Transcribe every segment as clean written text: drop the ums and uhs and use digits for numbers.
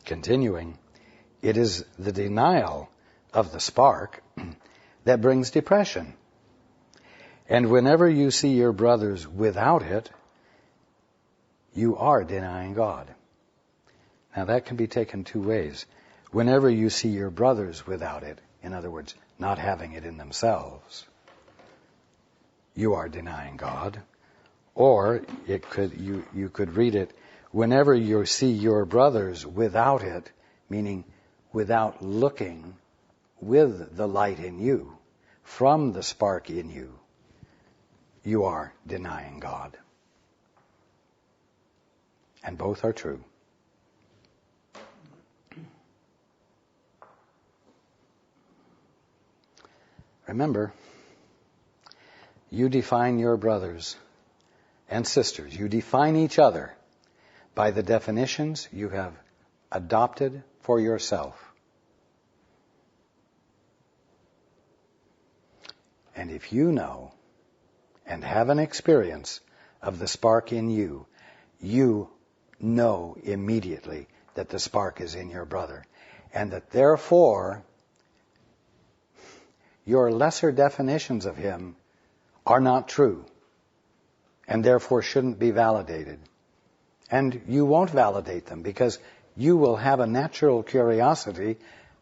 Continuing, it is the denial of the spark that brings depression. And whenever you see your brothers without it, you are denying God. Now that can be taken two ways. Whenever you see your brothers without it, in other words, not having it in themselves, you are denying God. Or you could read it, whenever you see your brothers without it, meaning without looking with the light in you, from the spark in you, you are denying God. And both are true. Remember, you define your brothers and sisters, you define each other by the definitions you have adopted for yourself. And if you know and have an experience of the spark in you, you know immediately that the spark is in your brother, and that therefore your lesser definitions of him are not true, and therefore shouldn't be validated. And you won't validate them because you will have a natural curiosity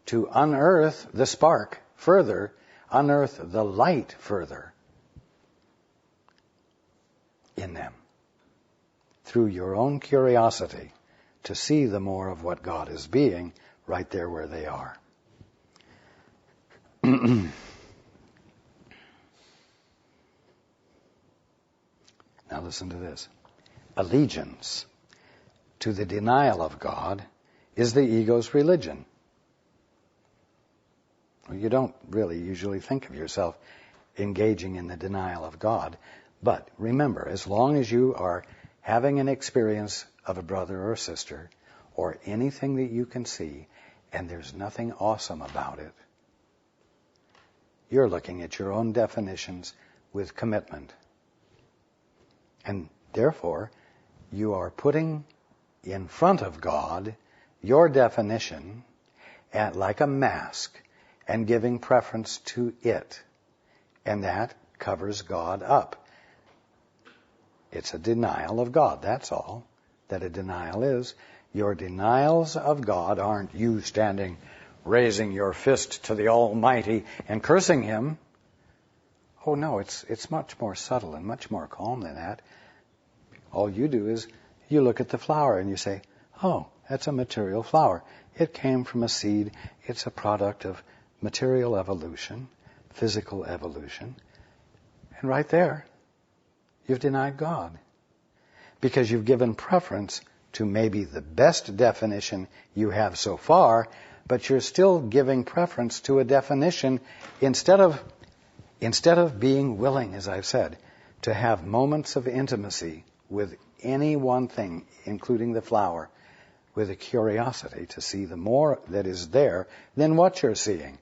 to unearth the spark further, unearth the light further in them through your own curiosity to see the more of what God is being right there where they are. Now listen to this. Allegiance to the denial of God is the ego's religion. Well, you don't really usually think of yourself engaging in the denial of God. But remember, as long as you are having an experience of a brother or sister, or anything that you can see, and there's nothing awesome about it, you're looking at your own definitions with commitment. And therefore, you are putting in front of God your definition like a mask and giving preference to it. And that covers God up. It's a denial of God, that's all that a denial is. Your denials of God aren't you standing, raising your fist to the Almighty and cursing Him. Oh no, it's much more subtle and much more calm than that. All you do is you look at the flower and you say, oh, that's a material flower. It came from a seed. It's a product of material evolution, physical evolution. And right there, you've denied God. Because you've given preference to maybe the best definition you have so far, but you're still giving preference to a definition instead of being willing, as I've said, to have moments of intimacy with any one thing, including the flower, with a curiosity to see the more that is there than what you're seeing.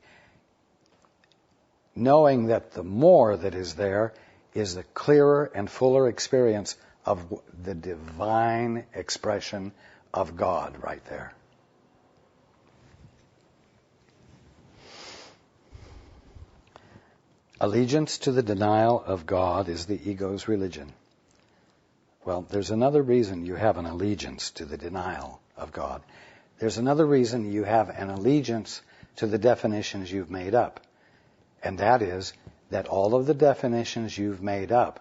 Knowing that the more that is there is the clearer and fuller experience of the divine expression of God right there. Allegiance to the denial of God is the ego's religion. Well, there's another reason you have an allegiance to the denial of God. There's another reason you have an allegiance to the definitions you've made up. And that is that all of the definitions you've made up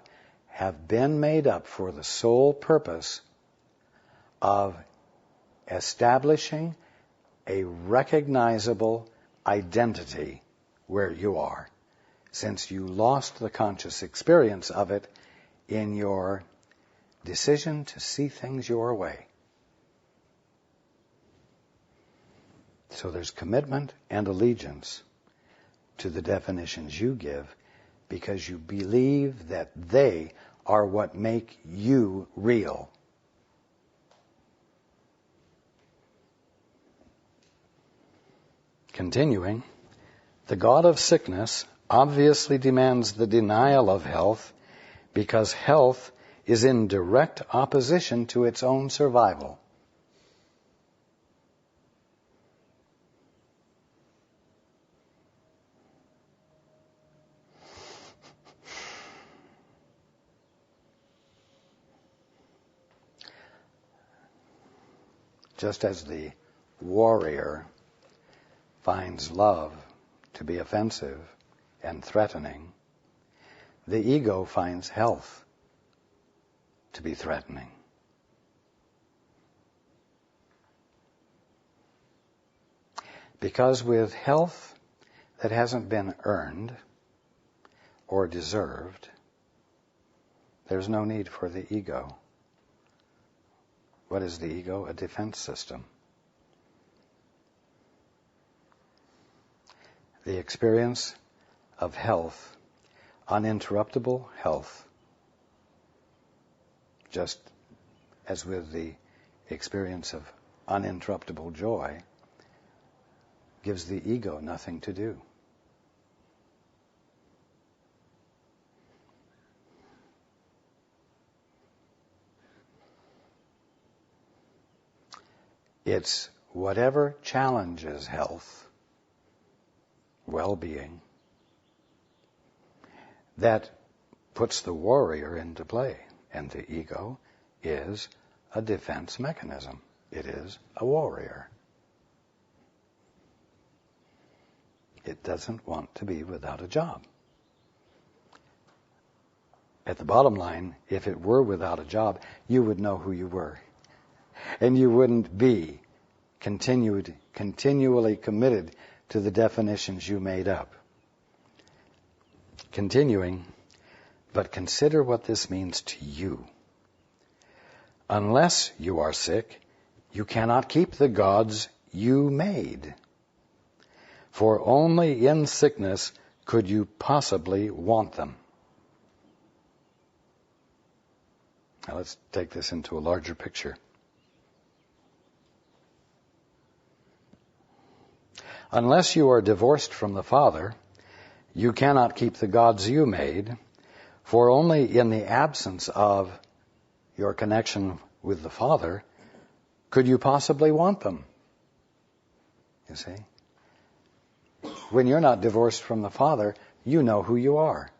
have been made up for the sole purpose of establishing a recognizable identity where you are, since you lost the conscious experience of it in your decision to see things your way. So there's commitment and allegiance to the definitions you give because you believe that they are what make you real. Continuing, the God of sickness obviously demands the denial of health because health is in direct opposition to its own survival. Just as the warrior finds love to be offensive and threatening, the ego finds health to be threatening. Because with health that hasn't been earned or deserved, there's no need for the ego. What is the ego? A defense system. The experience of health, uninterruptible health, just as with the experience of uninterruptible joy, gives the ego nothing to do. It's whatever challenges health, well-being, that puts the warrior into play. And the ego is a defense mechanism. It is a warrior. It doesn't want to be without a job. At the bottom line, if it were without a job, you would know who you were. And you wouldn't be continually committed to the definitions you made up. Continuing, but consider what this means to you. Unless you are sick, you cannot keep the gods you made. For only in sickness could you possibly want them. Now let's take this into a larger picture. Unless you are divorced from the Father, you cannot keep the gods you made, for only in the absence of your connection with the Father could you possibly want them. You see? When you're not divorced from the Father, you know who you are.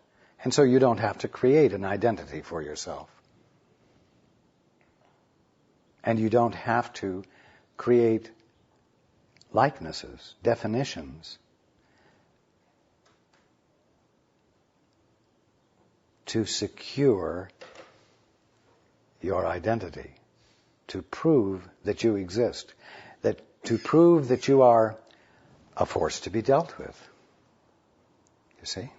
And so you don't have to create an identity for yourself. And you don't have to create likenesses, definitions, to secure your identity, to prove that you exist, to prove that you are a force to be dealt with. You see?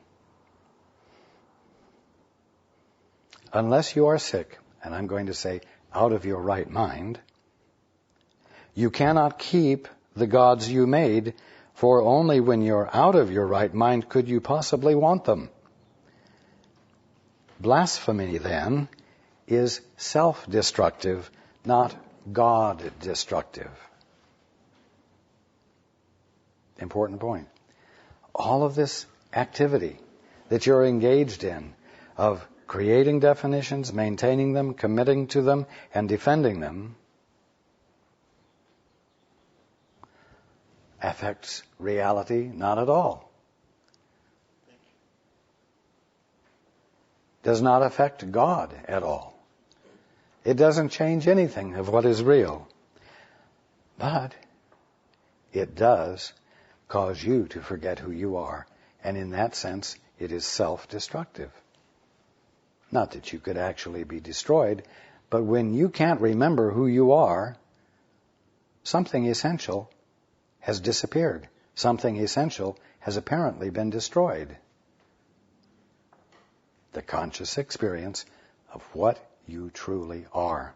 Unless you are sick, and I'm going to say out of your right mind, you cannot keep the gods you made, for only when you're out of your right mind could you possibly want them. Blasphemy, then, is self-destructive, not God-destructive. Important point. All of this activity that you're engaged in of creating definitions, maintaining them, committing to them, and defending them affects reality not at all. Does not affect God at all. It doesn't change anything of what is real. But it does cause you to forget who you are. And in that sense, it is self-destructive. Not that you could actually be destroyed, but when you can't remember who you are, something essential has disappeared. Something essential has apparently been destroyed. The conscious experience of what you truly are.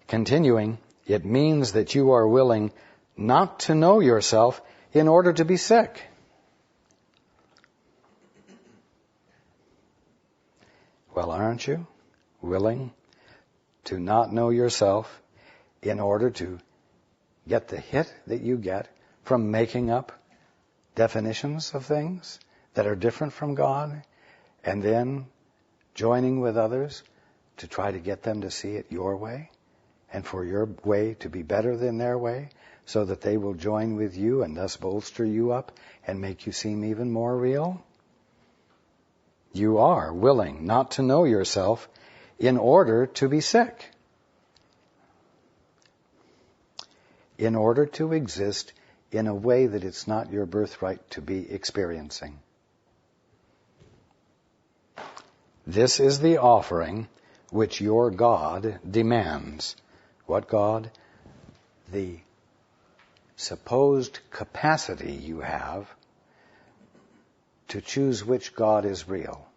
Continuing, it means that you are willing not to know yourself in order to be sick. Well, aren't you willing to not know yourself in order to get the hit that you get from making up definitions of things that are different from God, and then joining with others to try to get them to see it your way, and for your way to be better than their way, so that they will join with you and thus bolster you up and make you seem even more real? You are willing not to know yourself in order to be sick. in order to exist in a way that it's not your birthright to be experiencing. This is the offering which your God demands. What God? The supposed capacity you have to choose which God is real.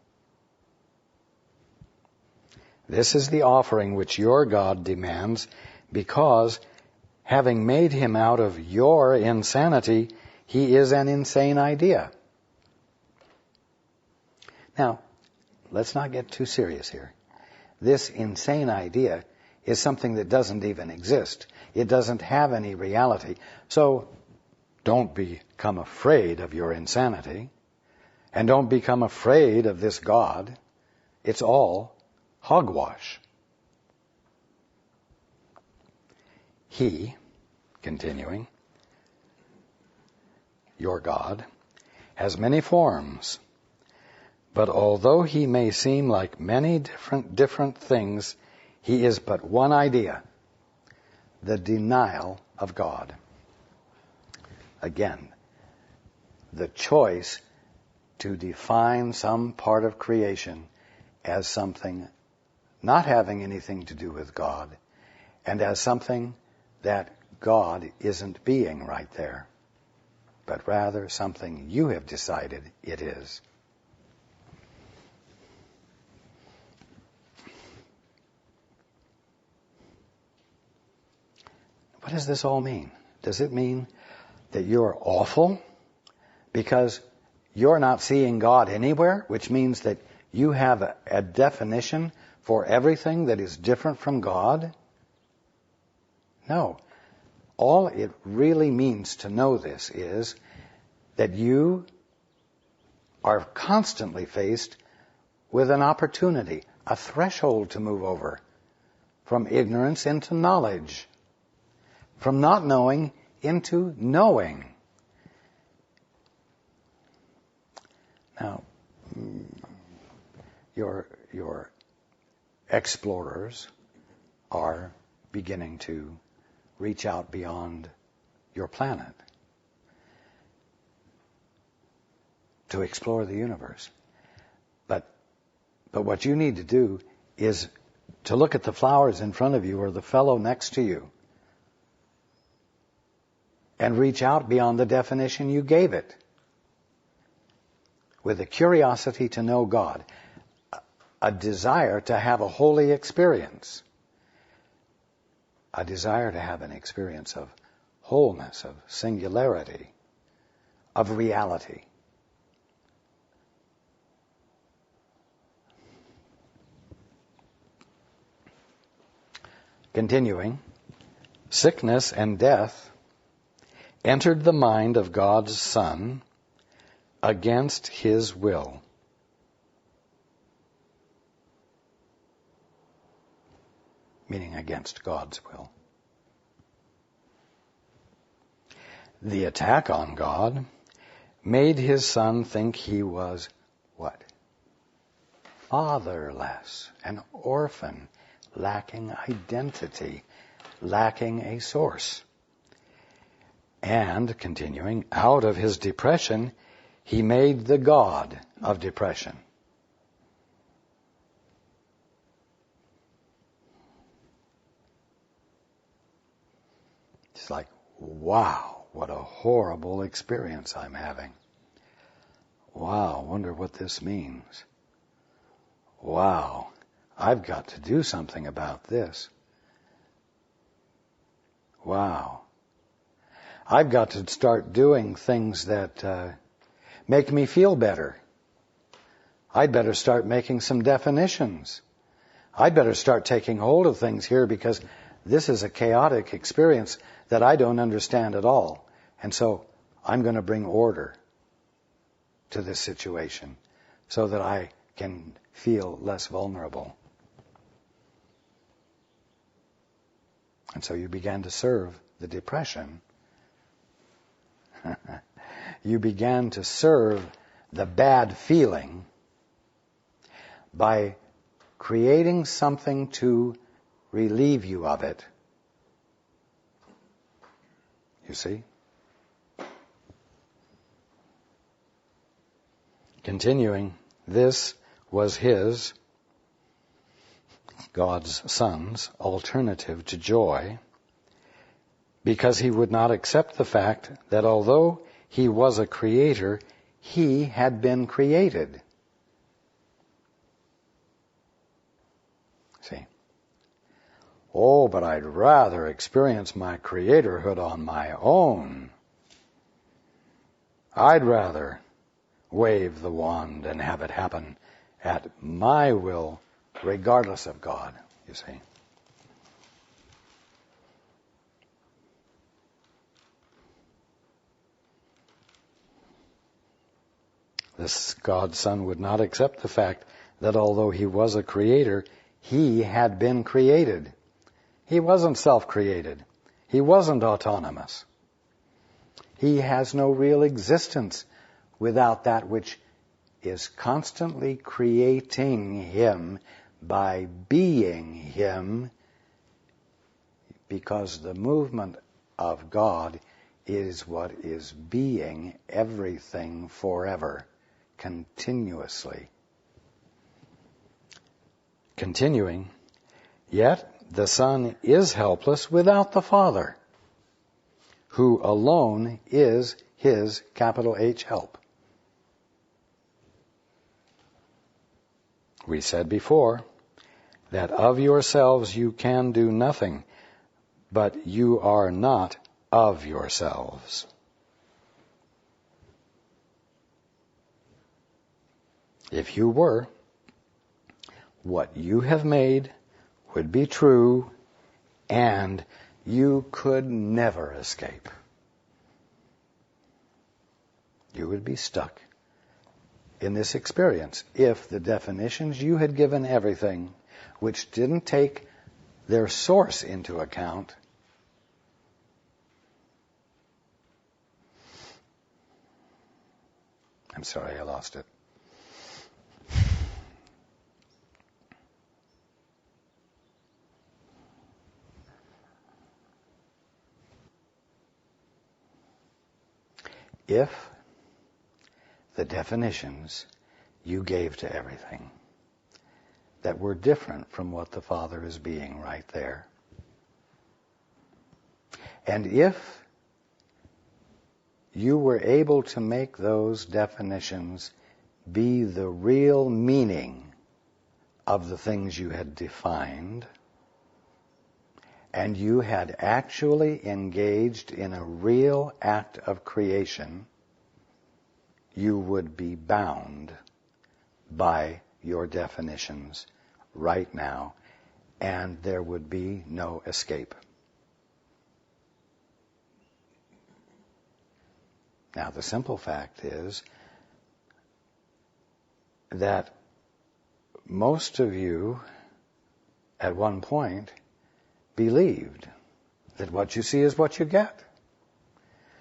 This is the offering which your God demands, because, having made him out of your insanity, he is an insane idea. Now, let's not get too serious here. This insane idea is something that doesn't even exist. It doesn't have any reality. So, don't become afraid of your insanity, and don't become afraid of this God. It's all hogwash. He, continuing, your God, has many forms, but although he may seem like many different things, he is but one idea, the denial of God. Again, the choice to define some part of creation as something not having anything to do with God, and as something that God isn't being right there, but rather something you have decided it is. What does this all mean? Does it mean that you're awful because you're not seeing God anywhere, which means that you have a definition for everything that is different from God? No. All it really means to know this is that you are constantly faced with an opportunity, a threshold to move over from ignorance into knowledge, from not knowing into knowing. Now, your explorers are beginning to reach out beyond your planet to explore the universe. But what you need to do is to look at the flowers in front of you or the fellow next to you and reach out beyond the definition you gave it with a curiosity to know God, a desire to have a holy experience, a desire to have an experience of wholeness, of singularity, of reality. Continuing, sickness and death entered the mind of God's Son against his will. Meaning against God's will. The attack on God made his Son think he was what? Fatherless, an orphan, lacking identity, lacking a source. And, continuing, out of his depression, he made the God of depression. It's like, wow, what a horrible experience I'm having. Wow, wonder what this means. Wow, I've got to do something about this. Wow. I've got to start doing things that make me feel better. I'd better start making some definitions. I'd better start taking hold of things here because this is a chaotic experience that I don't understand at all. And so I'm going to bring order to this situation so that I can feel less vulnerable. And so you began to serve the depression. You began to serve the bad feeling by creating something to relieve you of it. You see? Continuing, this was his, God's Son's, alternative to joy, because he would not accept the fact that although he was a creator, he had been created. See? Oh, but I'd rather experience my creatorhood on my own. I'd rather wave the wand and have it happen at my will, regardless of God, you see. This God's Son would not accept the fact that although he was a creator, he had been created. He wasn't self-created. He wasn't autonomous. He has no real existence without that which is constantly creating him by being him, because the movement of God is what is being everything forever, continuously. Continuing, yet the Son is helpless without the Father, who alone is his, capital H, help. We said before that of yourselves you can do nothing, but you are not of yourselves. If you were, what you have made would be true, and you could never escape. You would be stuck in this experience if the definitions you had given everything, which didn't take their source into account, I'm sorry, I lost it. If the definitions you gave to everything that were different from what the Father is being right there, and if you were able to make those definitions be the real meaning of the things you had defined, and you had actually engaged in a real act of creation, you would be bound by your definitions right now, and there would be no escape. Now, the simple fact is that most of you, at one point, believed that what you see is what you get.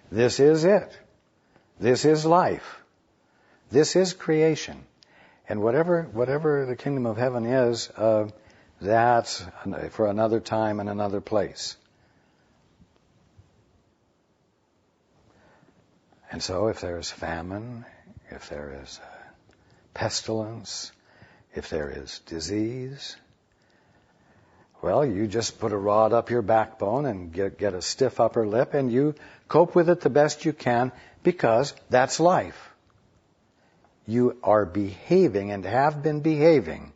This is it. This is life. This is creation. And whatever the kingdom of heaven is, that's for another time and another place. And so if there is famine, if there is pestilence, if there is disease, well, you just put a rod up your backbone and get a stiff upper lip, and you cope with it the best you can, because that's life. You are behaving and have been behaving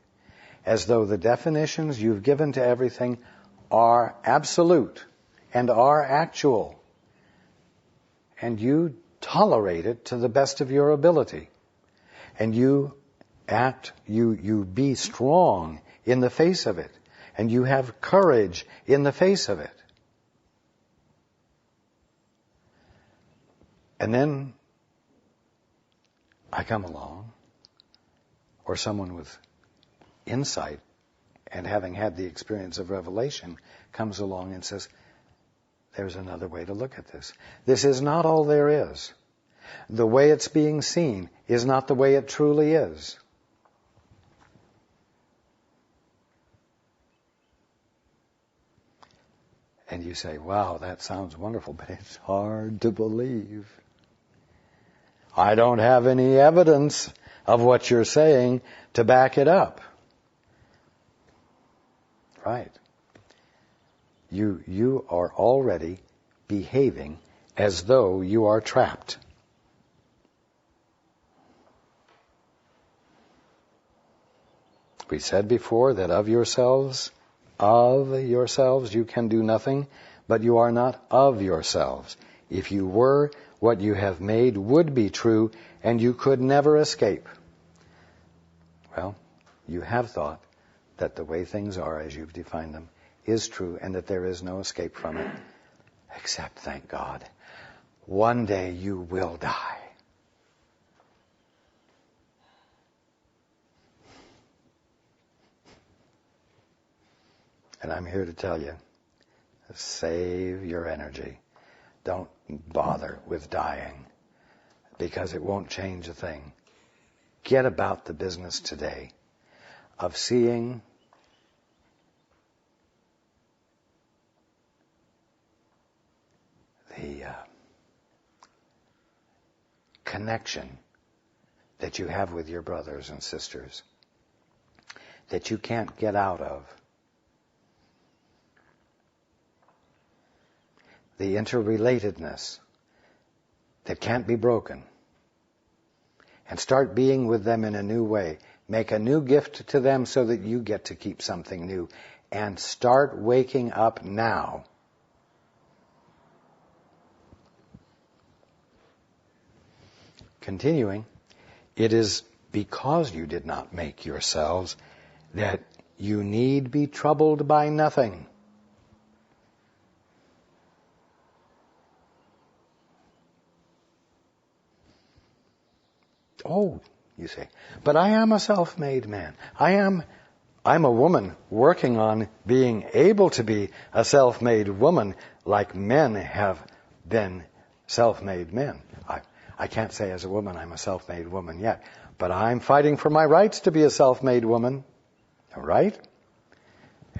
as though the definitions you've given to everything are absolute and are actual. And you tolerate it to the best of your ability. And you act, you be strong in the face of it. And you have courage in the face of it. And then I come along, or someone with insight and having had the experience of revelation comes along and says, there's another way to look at this. This is not all there is. The way it's being seen is not the way it truly is. And you say, wow, that sounds wonderful, but it's hard to believe. I don't have any evidence of what you're saying to back it up. Right. You are already behaving as though you are trapped. We said before that of yourselves you can do nothing, but you are not of yourselves. If you were, what you have made would be true, and you could never escape. Well, you have thought that the way things are, as you've defined them, is true, and that there is no escape from it. Except, thank God, one day you will die. And I'm here to tell you, save your energy. Don't bother with dying, because it won't change a thing. Get about the business today of seeing the connection that you have with your brothers and sisters that you can't get out of. The interrelatedness that can't be broken. And start being with them in a new way. Make a new gift to them so that you get to keep something new. And start waking up now. Continuing, it is because you did not make yourselves that you need be troubled by nothing. Oh, you say, but I am a self-made man. I'm a woman working on being able to be a self-made woman like men have been self-made men. I can't say as a woman I'm a self-made woman yet, but I'm fighting for my rights to be a self-made woman. Right?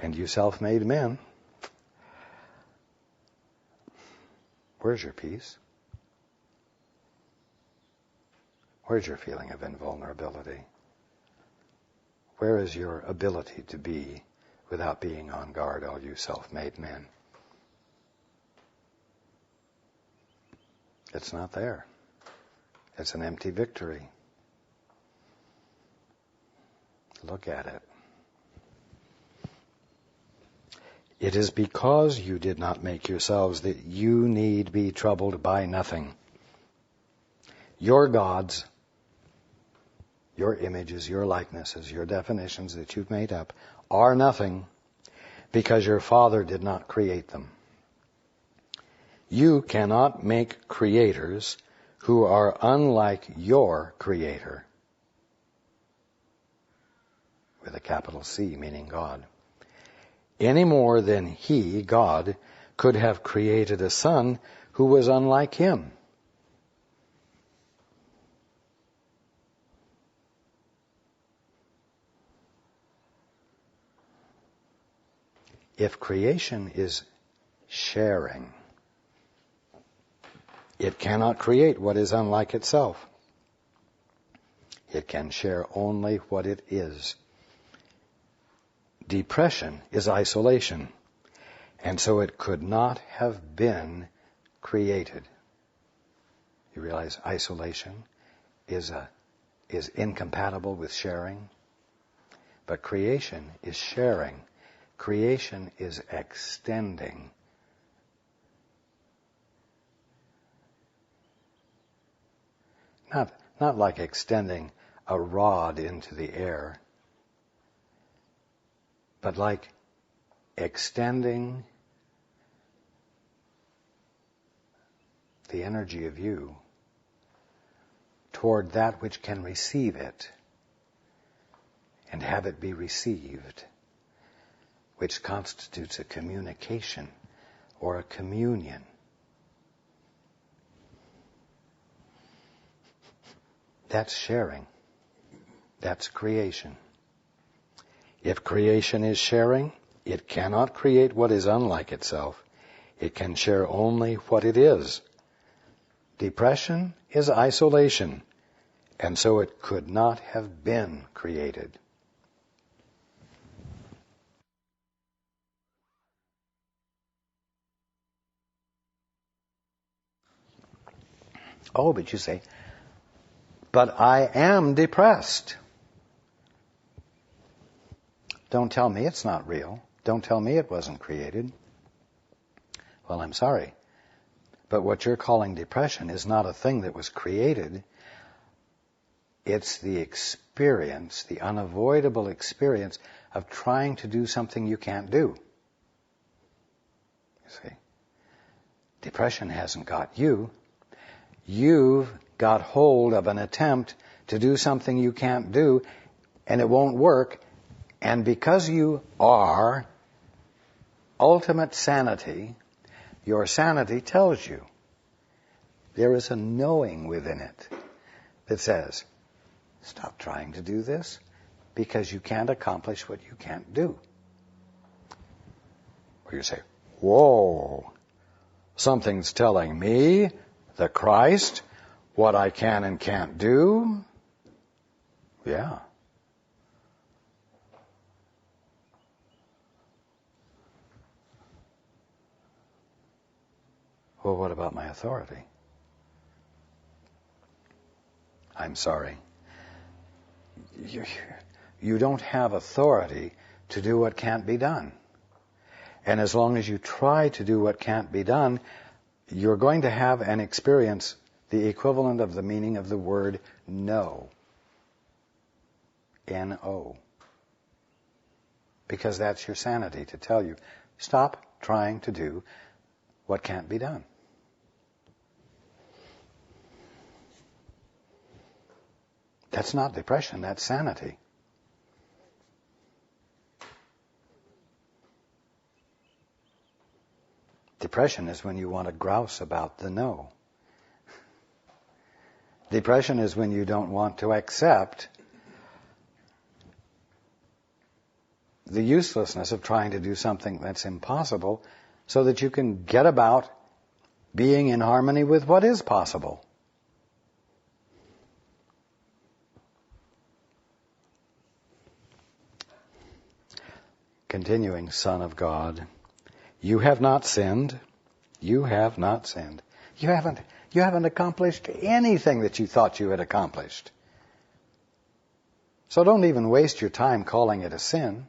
And you self-made men, where's your peace? Where's your feeling of invulnerability? Where is your ability to be without being on guard, all you self-made men? It's not there. It's an empty victory. Look at it. It is because you did not make yourselves that you need be troubled by nothing. Your gods, your images, your likenesses, your definitions that you've made up are nothing because your Father did not create them. You cannot make creators who are unlike your Creator, with a capital C, meaning God, any more than He, God, could have created a son who was unlike Him. If creation is sharing, it cannot create what is unlike itself. It can share only what it is. Depression is isolation, and so it could not have been created. You realize isolation is incompatible with sharing, but creation is sharing. Creation is extending. Not like extending a rod into the air, but like extending the energy of you toward that which can receive it and have it be received, which constitutes a communication or a communion. That's sharing. That's creation. If creation is sharing, it cannot create what is unlike itself. It can share only what it is. Depression is isolation, and so it could not have been created. Oh, but you say, but I am depressed. Don't tell me it's not real. Don't tell me it wasn't created. Well, I'm sorry. But what you're calling depression is not a thing that was created. It's the experience, the unavoidable experience of trying to do something you can't do. You see? Depression hasn't got you. You've got hold of an attempt to do something you can't do, and it won't work. And because you are ultimate sanity, your sanity tells you. There is a knowing within it that says, stop trying to do this because you can't accomplish what you can't do. Or you say, whoa, something's telling me, the Christ, what I can and can't do? Yeah. Well, what about my authority? I'm sorry. You don't have authority to do what can't be done. And as long as you try to do what can't be done, you're going to have and experience the equivalent of the meaning of the word no. N-O. Because that's your sanity to tell you, stop trying to do what can't be done. That's not depression, that's sanity. Depression is when you want to grouse about the no. Depression is when you don't want to accept the uselessness of trying to do something that's impossible so that you can get about being in harmony with what is possible. Continuing, Son of God, you have not sinned. You have not sinned. You haven't accomplished anything that you thought you had accomplished. So don't even waste your time calling it a sin.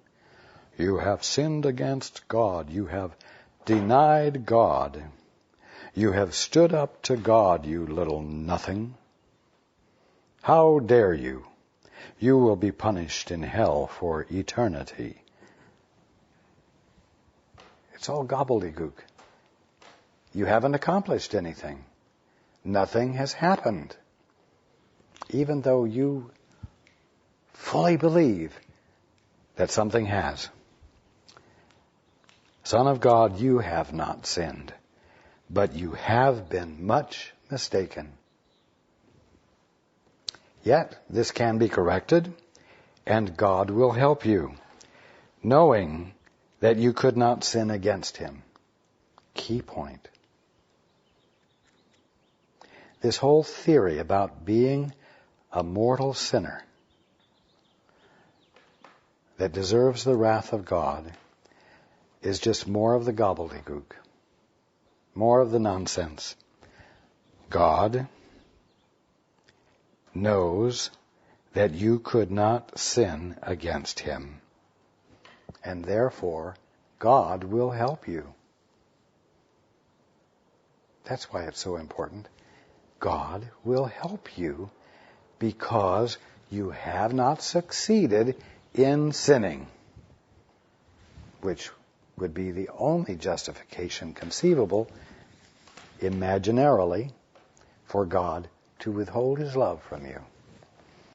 You have sinned against God. You have denied God. You have stood up to God, you little nothing. How dare you? You will be punished in hell for eternity. It's all gobbledygook. You haven't accomplished anything. Nothing has happened. Even though you fully believe that something has. Son of God, you have not sinned, but you have been much mistaken. Yet this can be corrected, and God will help you, knowing that you could not sin against him. Key point. This whole theory about being a mortal sinner that deserves the wrath of God is just more of the gobbledygook, more of the nonsense. God knows that you could not sin against him, and therefore God will help you. That's why it's so important. God will help you because you have not succeeded in sinning, which would be the only justification conceivable, imaginarily, for God to withhold his love from you.